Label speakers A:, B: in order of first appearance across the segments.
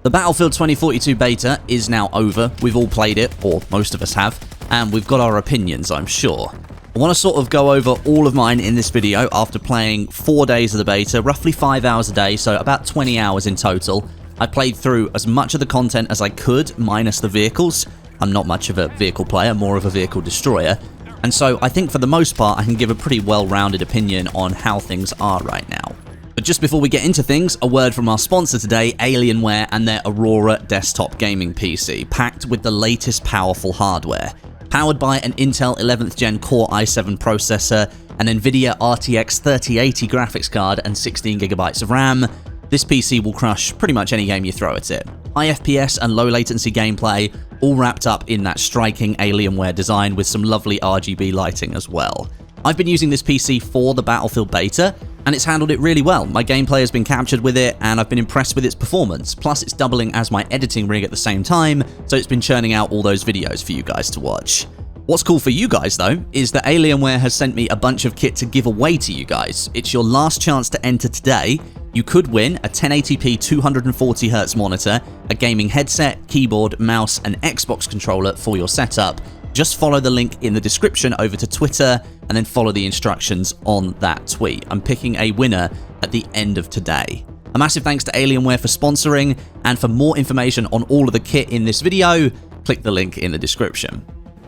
A: The Battlefield 2042 beta is now over. We've all played it, or most of us have, and we've got our opinions, I'm sure. I want to sort of go over all of mine in this video after playing 4 days of the beta, roughly 5 hours a day, so about 20 hours in total. I played through as much of the content as I could, minus the vehicles. I'm not much of a vehicle player, more of a vehicle destroyer. And so I think for the most part, I can give a pretty well-rounded opinion on how things are right now. But just before we get into things, a word from our sponsor today, Alienware, and their Aurora desktop gaming PC, packed with the latest powerful hardware. Powered by an Intel 11th Gen Core i7 processor, an Nvidia RTX 3080 graphics card, and 16GB of RAM, this PC will crush pretty much any game you throw at it. High FPS and low latency gameplay, all wrapped up in that striking Alienware design with some lovely RGB lighting as well. I've been using this PC for the Battlefield beta, and it's handled it really well. My gameplay has been captured with it, and I've been impressed with its performance. Plus, it's doubling as my editing rig at the same time, so it's been churning out all those videos for you guys to watch. What's cool for you guys, though, is that Alienware has sent me a bunch of kit to give away to you guys. It's your last chance to enter today. You could win a 1080p 240Hz monitor, a gaming headset, keyboard, mouse, and Xbox controller for your setup. Just follow the link in the description over to Twitter, and then follow the instructions on that tweet. I'm picking a winner at the end of today. A massive thanks to Alienware for sponsoring, and for more information on all of the kit in this video, click the link in the description.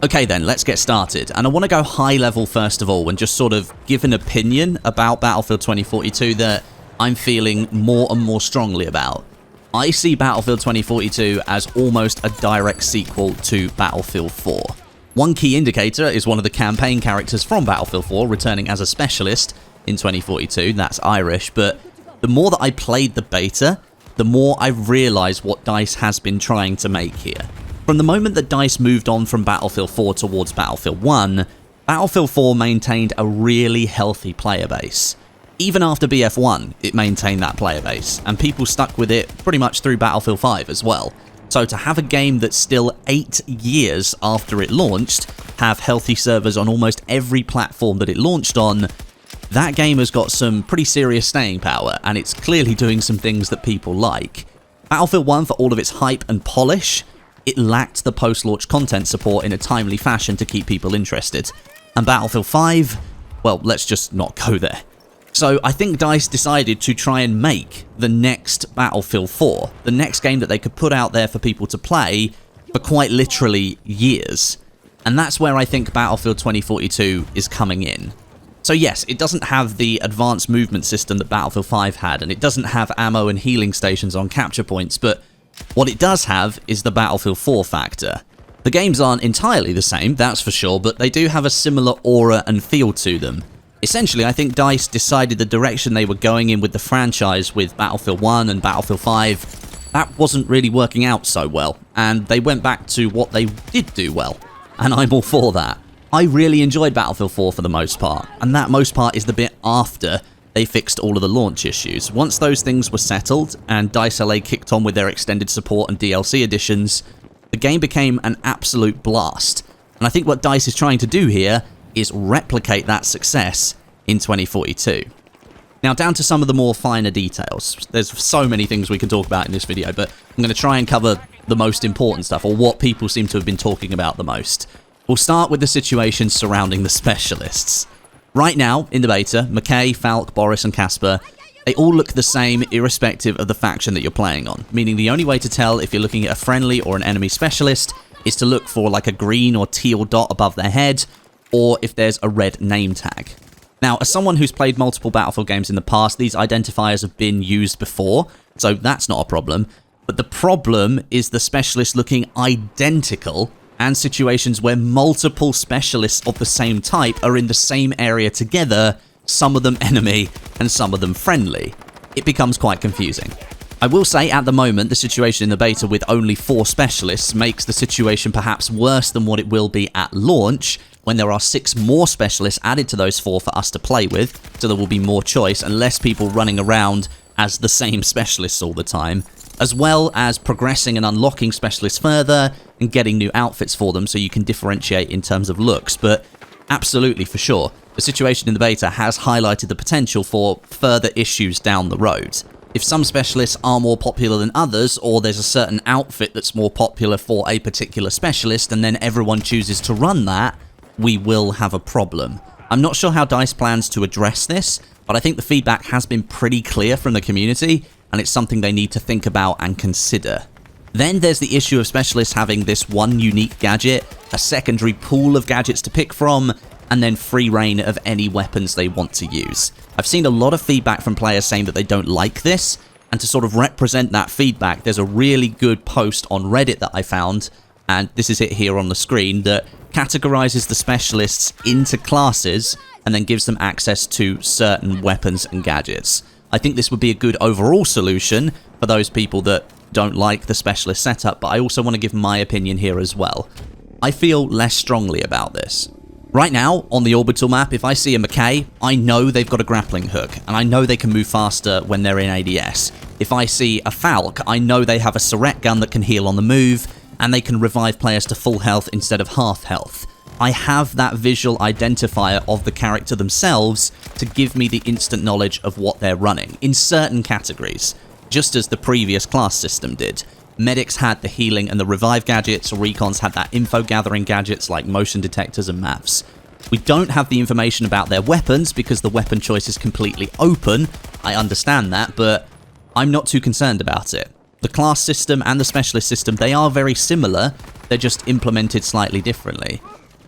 A: Okay then, let's get started, and I want to go high level first of all and just sort of give an opinion about Battlefield 2042 that I'm feeling more and more strongly about. I see Battlefield 2042 as almost a direct sequel to Battlefield 4. One key indicator is one of the campaign characters from Battlefield 4 returning as a specialist in 2042, that's Irish, but the more that I played the beta, the more I realised what DICE has been trying to make here. From the moment that DICE moved on from Battlefield 4 towards Battlefield 1, Battlefield 4 maintained a really healthy player base. Even after BF1, it maintained that player base, and people stuck with it pretty much through Battlefield 5 as well. So to have a game that's still 8 years after it launched, have healthy servers on almost every platform that it launched on, that game has got some pretty serious staying power, and it's clearly doing some things that people like. Battlefield 1, for all of its hype and polish, it lacked the post-launch content support in a timely fashion to keep people interested. And Battlefield 5, well, let's just not go there. So I think DICE decided to try and make the next Battlefield 4, the next game that they could put out there for people to play for quite literally years. And that's where I think Battlefield 2042 is coming in. So yes, it doesn't have the advanced movement system that Battlefield 5 had, and it doesn't have ammo and healing stations on capture points, but what it does have is the Battlefield 4 factor. The games aren't entirely the same, that's for sure, but they do have a similar aura and feel to them. Essentially, I think DICE decided the direction they were going in with the franchise with Battlefield 1 and Battlefield 5, that wasn't really working out so well, and they went back to what they did do well, and I'm all for that. I really enjoyed Battlefield 4 for the most part, and that most part is the bit after they fixed all of the launch issues. Once those things were settled, and DICE LA kicked on with their extended support and DLC additions, the game became an absolute blast. And I think what DICE is trying to do here is replicate that success in 2042. Now down to some of the more finer details. There's so many things we can talk about in this video, but I'm going to try and cover the most important stuff, or what people seem to have been talking about the most. We'll start with the situation surrounding the specialists. Right now, in the beta, McKay, Falk, Boris and Casper, they all look the same irrespective of the faction that you're playing on, meaning the only way to tell if you're looking at a friendly or an enemy specialist is to look for like a green or teal dot above their head, or if there's a red name tag. Now, as someone who's played multiple Battlefield games in the past, these identifiers have been used before, so that's not a problem. But the problem is the specialists looking identical, and situations where multiple specialists of the same type are in the same area together, some of them enemy and some of them friendly. It becomes quite confusing. I will say at the moment the situation in the beta with only 4 specialists makes the situation perhaps worse than what it will be at launch, when there are 6 more specialists added to those 4 for us to play with, so there will be more choice and less people running around as the same specialists all the time, as well as progressing and unlocking specialists further and getting new outfits for them so you can differentiate in terms of looks. But absolutely, for sure, the situation in the beta has highlighted the potential for further issues down the road. If some specialists are more popular than others, or there's a certain outfit that's more popular for a particular specialist, and then everyone chooses to run that, we will have a problem. I'm not sure how DICE plans to address this, but I think the feedback has been pretty clear from the community, and it's something they need to think about and consider. Then there's the issue of specialists having this one unique gadget, a secondary pool of gadgets to pick from, and then free reign of any weapons they want to use. I've seen a lot of feedback from players saying that they don't like this, and to sort of represent that feedback, there's a really good post on Reddit that I found, and this is it here on the screen, that categorizes the specialists into classes and then gives them access to certain weapons and gadgets. I think this would be a good overall solution for those people that don't like the specialist setup, but I also want to give my opinion here as well. I feel less strongly about this. Right now, on the orbital map, if I see a McKay, I know they've got a grappling hook, and I know they can move faster when they're in ADS. If I see a Falk, I know they have a Surret gun that can heal on the move, and they can revive players to full health instead of half health. I have that visual identifier of the character themselves to give me the instant knowledge of what they're running, in certain categories, just as the previous class system did. Medics had the healing and the revive gadgets, recons had that info gathering gadgets like motion detectors and maps. We don't have the information about their weapons because the weapon choice is completely open, I understand that, but I'm not too concerned about it. The class system and the specialist system, they are very similar, they're just implemented slightly differently.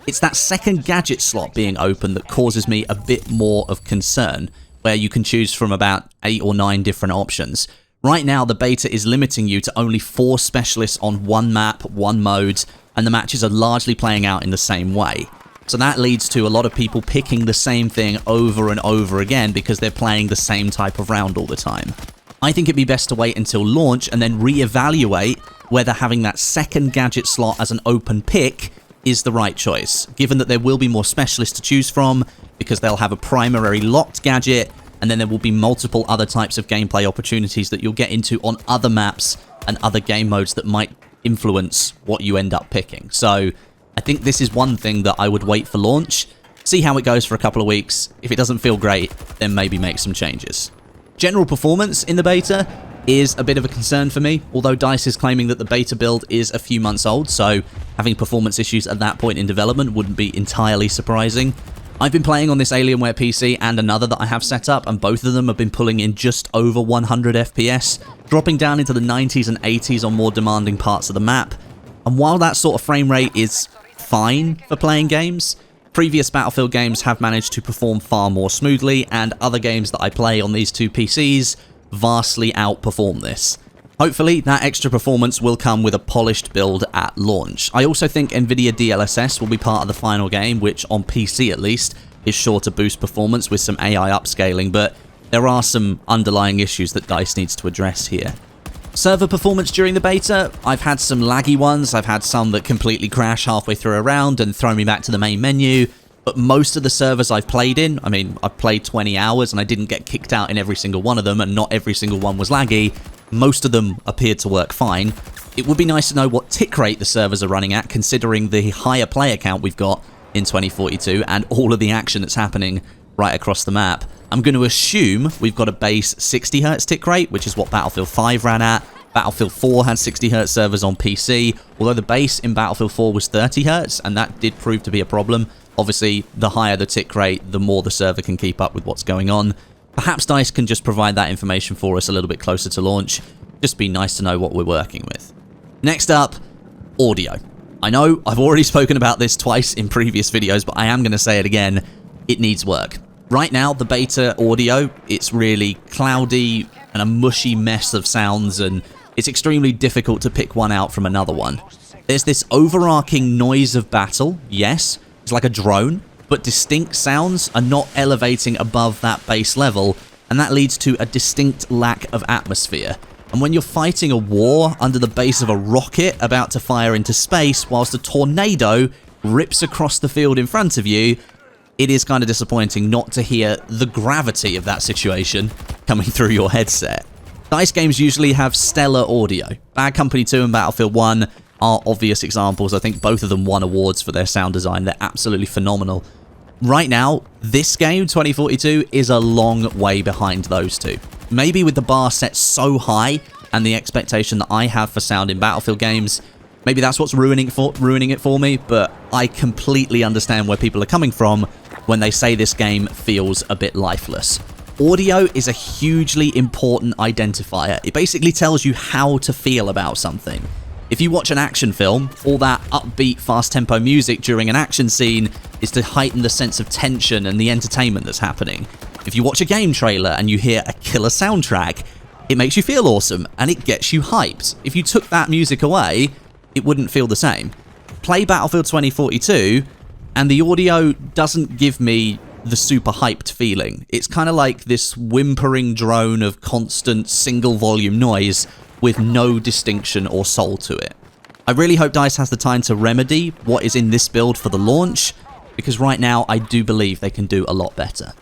A: It's that second gadget slot being open that causes me a bit more of concern, where you can choose from about 8 or 9 different options. Right now, the beta is limiting you to only 4 specialists on one map, one mode, and the matches are largely playing out in the same way. So that leads to a lot of people picking the same thing over and over again because they're playing the same type of round all the time. I think it'd be best to wait until launch and then re-evaluate whether having that second gadget slot as an open pick is the right choice, given that there will be more specialists to choose from because they'll have a primary locked gadget, and then there will be multiple other types of gameplay opportunities that you'll get into on other maps and other game modes that might influence what you end up picking. So I think this is one thing that I would wait for launch, see how it goes for a couple of weeks. If it doesn't feel great, then maybe make some changes. General performance in the beta is a bit of a concern for me, although DICE is claiming that the beta build is a few months old, so having performance issues at that point in development wouldn't be entirely surprising. I've been playing on this Alienware PC and another that I have set up, and both of them have been pulling in just over 100 FPS, dropping down into the 90s and 80s on more demanding parts of the map. And while that sort of frame rate is fine for playing games, previous Battlefield games have managed to perform far more smoothly, and other games that I play on these two PCs vastly outperform this. Hopefully, that extra performance will come with a polished build at launch. I also think Nvidia DLSS will be part of the final game, which on PC at least, is sure to boost performance with some AI upscaling, but there are some underlying issues that DICE needs to address here. Server performance during the beta, I've had some laggy ones, I've had some that completely crash halfway through a round and throw me back to the main menu, but most of the servers I've played in, I mean, I've played 20 hours and I didn't get kicked out in every single one of them, and not every single one was laggy. Most of them appeared to work fine. It would be nice to know what tick rate the servers are running at, considering the higher player count we've got in 2042 and all of the action that's happening right across the map. I'm going to assume we've got a base 60Hz tick rate, which is what Battlefield 5 ran at. Battlefield 4 had 60Hz servers on PC, although the base in Battlefield 4 was 30Hz, and that did prove to be a problem. Obviously, the higher the tick rate, the more the server can keep up with what's going on. Perhaps DICE can just provide that information for us a little bit closer to launch. Just be nice to know what we're working with. Next up, audio. I know I've already spoken about this twice in previous videos, but I am going to say it again. It needs work. Right now, the beta audio, it's really cloudy and a mushy mess of sounds, and it's extremely difficult to pick one out from another one. There's this overarching noise of battle, yes, it's like a drone, but distinct sounds are not elevating above that base level, and that leads to a distinct lack of atmosphere. And when you're fighting a war under the base of a rocket about to fire into space whilst a tornado rips across the field in front of you, it is kind of disappointing not to hear the gravity of that situation coming through your headset. DICE games usually have stellar audio. Bad Company 2 and Battlefield 1 are obvious examples. I think both of them won awards for their sound design. They're absolutely phenomenal. Right now, this game, 2042, is a long way behind those two. maybe with the bar set so high and the expectation that I have for sound in Battlefield games, maybe that's what's ruining it for me, but I completely understand where people are coming from when they say this game feels a bit lifeless. Audio is a hugely important identifier. It basically tells you how to feel about something. If you watch an action film, all that upbeat, fast-tempo music during an action scene is to heighten the sense of tension and the entertainment that's happening. If you watch a game trailer and you hear a killer soundtrack, it makes you feel awesome and it gets you hyped. If you took that music away, it wouldn't feel the same. Play Battlefield 2042 and the audio doesn't give me the super hyped feeling. It's kind of like this whimpering drone of constant single volume noise with no distinction or soul to it. I really hope DICE has the time to remedy what is in this build for the launch, because right now I do believe they can do a lot better.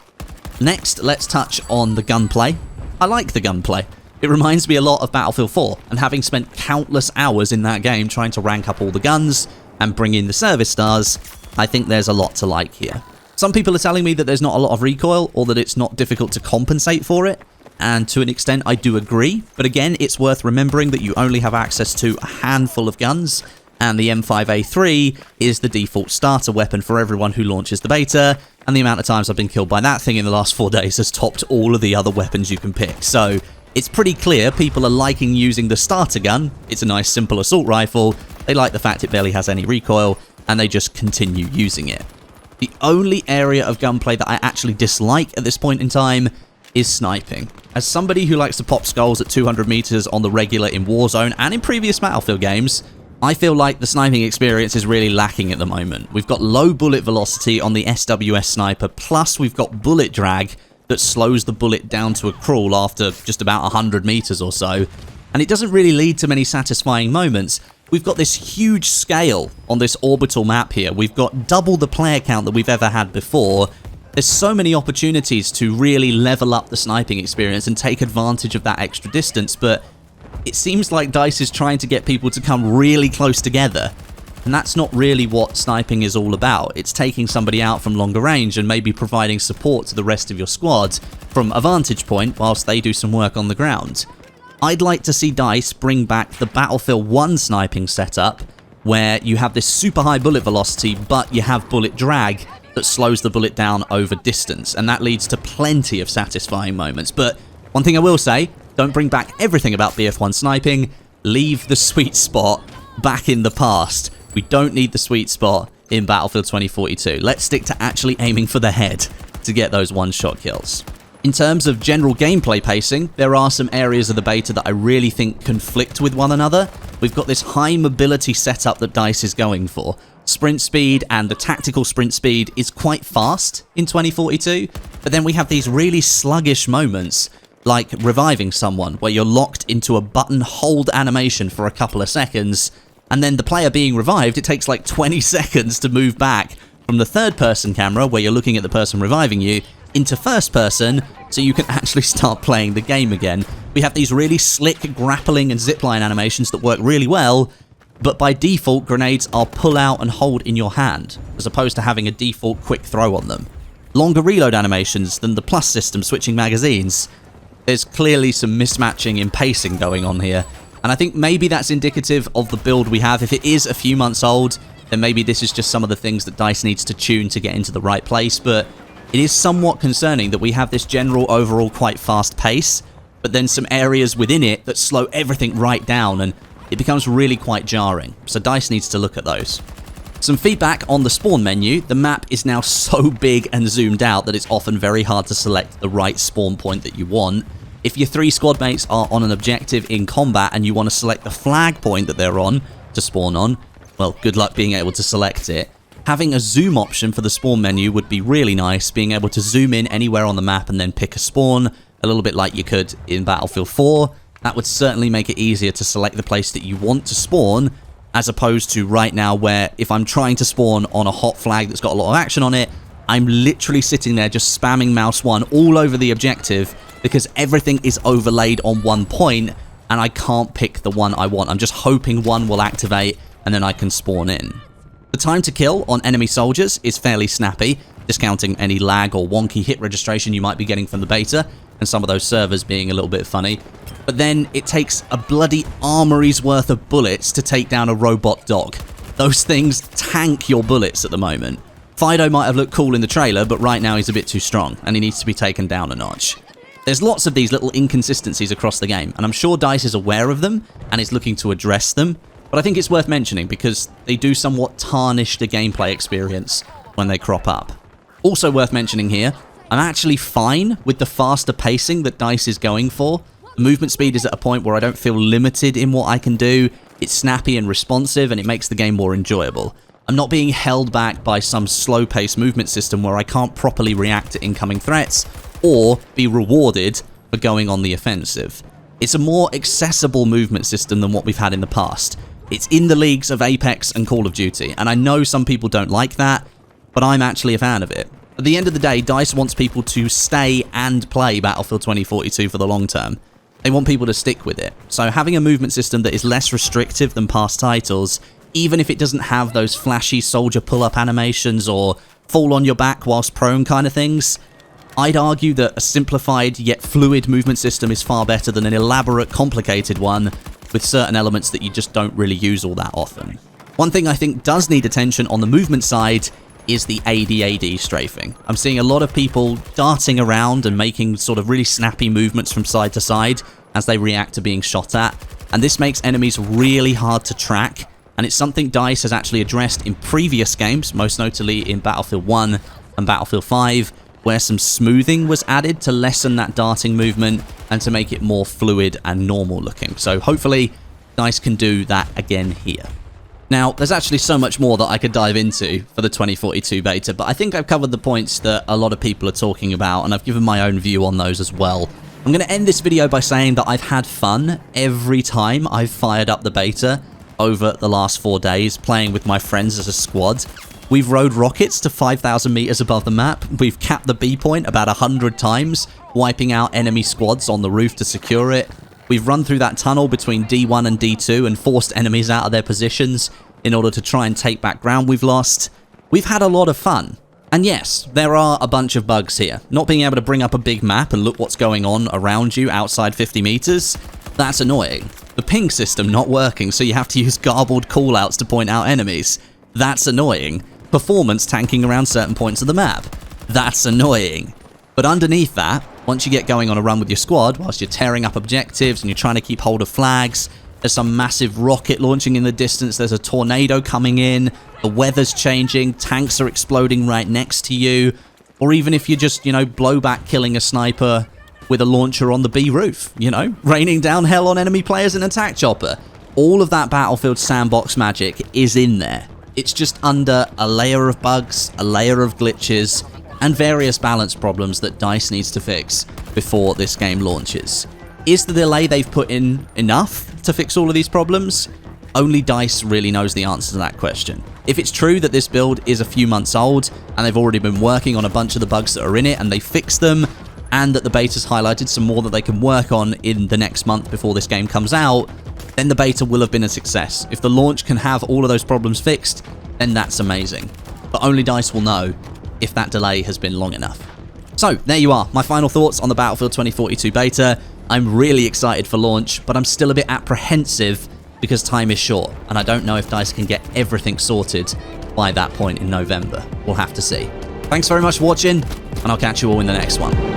A: Next, let's touch on the gunplay. I like the gunplay. It reminds me a lot of Battlefield 4, and having spent countless hours in that game trying to rank up all the guns and bring in the service stars, I think there's a lot to like here. Some people are telling me that there's not a lot of recoil, or that it's not difficult to compensate for it, and to an extent I do agree, but again, it's worth remembering that you only have access to a handful of guns, and the M5A3 is the default starter weapon for everyone who launches the beta, and the amount of times I've been killed by that thing in the last 4 days has topped all of the other weapons you can pick. So it's pretty clear people are liking using the starter gun. It's a nice simple assault rifle, they like the fact it barely has any recoil, and they just continue using it. The only area of gunplay that I actually dislike at this point in time is sniping. As somebody who likes to pop skulls at 200 meters on the regular in Warzone and in previous Battlefield games, I feel like the sniping experience is really lacking at the moment. We've got low bullet velocity on the SWS sniper, plus we've got bullet drag that slows the bullet down to a crawl after just about 100 meters or so, and it doesn't really lead to many satisfying moments. We've got this huge scale on this orbital map here. We've got double the player count that we've ever had before. There's so many opportunities to really level up the sniping experience and take advantage of that extra distance, but it seems like DICE is trying to get people to come really close together, and that's not really what sniping is all about. It's taking somebody out from longer range and maybe providing support to the rest of your squad from a vantage point whilst they do some work on the ground. I'd like to see DICE bring back the Battlefield 1 sniping setup, where you have this super high bullet velocity, but you have bullet drag that slows the bullet down over distance, and that leads to plenty of satisfying moments. But one thing I will say, don't bring back everything about BF1 sniping, leave the sweet spot back in the past. We don't need the sweet spot in Battlefield 2042. Let's stick to actually aiming for the head to get those one-shot kills. In terms of general gameplay pacing, there are some areas of the beta that I really think conflict with one another. We've got this high mobility setup that DICE is going for. Sprint speed and the tactical sprint speed is quite fast in 2042, but then we have these really sluggish moments like reviving someone where you're locked into a button hold animation for a couple of seconds, and then the player being revived, it takes like 20 seconds to move back from the third person camera where you're looking at the person reviving you into first person so you can actually start playing the game again. We have these really slick grappling and zipline animations that work really well, but by default grenades are pull out and hold in your hand as opposed to having a default quick throw on them. Longer reload animations than the plus system switching magazines. There's clearly some mismatching in pacing going on here, and I think maybe that's indicative of the build we have. If it is a few months old, then maybe this is just some of the things that DICE needs to tune to get into the right place, but it is somewhat concerning that we have this general overall quite fast pace, but then some areas within it that slow everything right down, and it becomes really quite jarring. So DICE needs to look at those. Some feedback on the spawn menu. The map is now so big and zoomed out that it's often very hard to select the right spawn point that you want. If your 3 squad mates are on an objective in combat and you want to select the flag point that they're on to spawn on, well, good luck being able to select it. Having a zoom option for the spawn menu would be really nice, being able to zoom in anywhere on the map and then pick a spawn, a little bit like you could in Battlefield 4. That would certainly make it easier to select the place that you want to spawn, as opposed to right now where if I'm trying to spawn on a hot flag that's got a lot of action on it, I'm literally sitting there just spamming mouse 1 all over the objective because everything is overlaid on one point and I can't pick the one I want. I'm just hoping one will activate and then I can spawn in. The time to kill on enemy soldiers is fairly snappy. discounting any lag or wonky hit registration you might be getting from the beta, and some of those servers being a little bit funny. But then it takes a bloody armory's worth of bullets to take down a robot dog. Those things tank your bullets at the moment. Fido might have looked cool in the trailer, but right now he's a bit too strong, and he needs to be taken down a notch. There's lots of these little inconsistencies across the game, and I'm sure DICE is aware of them and is looking to address them, but I think it's worth mentioning because they do somewhat tarnish the gameplay experience when they crop up. Also worth mentioning here, I'm actually fine with the faster pacing that DICE is going for. The movement speed is at a point where I don't feel limited in what I can do. It's snappy and responsive, and it makes the game more enjoyable. I'm not being held back by some slow-paced movement system where I can't properly react to incoming threats or be rewarded for going on the offensive. It's a more accessible movement system than what we've had in the past. It's in the leagues of Apex and Call of Duty, and I know some people don't like that, but I'm actually a fan of it. At the end of the day, DICE wants people to stay and play Battlefield 2042 for the long term. They want people to stick with it. So having a movement system that is less restrictive than past titles, even if it doesn't have those flashy soldier pull-up animations or fall on your back whilst prone kind of things, I'd argue that a simplified yet fluid movement system is far better than an elaborate, complicated one with certain elements that you just don't really use all that often. One thing I think does need attention on the movement side is the AD strafing. I'm seeing a lot of people darting around and making sort of really snappy movements from side to side as they react to being shot at, and this makes enemies really hard to track, and it's something DICE has actually addressed in previous games, most notably in Battlefield 1 and Battlefield 5, where some smoothing was added to lessen that darting movement and to make it more fluid and normal looking. So hopefully DICE can do that again here. Now, there's actually so much more that I could dive into for the 2042 beta, but I think I've covered the points that a lot of people are talking about, and I've given my own view on those as well. I'm going to end this video by saying that I've had fun every time I've fired up the beta over the last 4 days, playing with my friends as a squad. We've rode rockets to 5,000 meters above the map. We've capped the B point about 100 times, wiping out enemy squads on the roof to secure it. We've run through that tunnel between D1 and D2 and forced enemies out of their positions in order to try and take back ground we've lost. We've had a lot of fun. And yes, there are a bunch of bugs here. Not being able to bring up a big map and look what's going on around you outside 50 meters, that's annoying. The ping system not working, so you have to use garbled callouts to point out enemies. That's annoying. Performance tanking around certain points of the map. That's annoying. But underneath that, once you get going on a run with your squad, whilst you're tearing up objectives and you're trying to keep hold of flags, there's some massive rocket launching in the distance, there's a tornado coming in, the weather's changing, tanks are exploding right next to you, or even if you're just, blowback killing a sniper with a launcher on the B roof, raining down hell on enemy players in an attack chopper. All of that Battlefield sandbox magic is in there. It's just under a layer of bugs, a layer of glitches, and various balance problems that DICE needs to fix before this game launches. Is the delay they've put in enough to fix all of these problems? Only DICE really knows the answer to that question. If it's true that this build is a few months old, and they've already been working on a bunch of the bugs that are in it, and they fixed them, and that the beta's highlighted some more that they can work on in the next month before this game comes out, then the beta will have been a success. If the launch can have all of those problems fixed, then that's amazing. But only DICE will know if that delay has been long enough. So, there you are, my final thoughts on the Battlefield 2042 beta. I'm really excited for launch, but I'm still a bit apprehensive because time is short, and I don't know if DICE can get everything sorted by that point in November. We'll have to see. Thanks very much for watching, and I'll catch you all in the next one.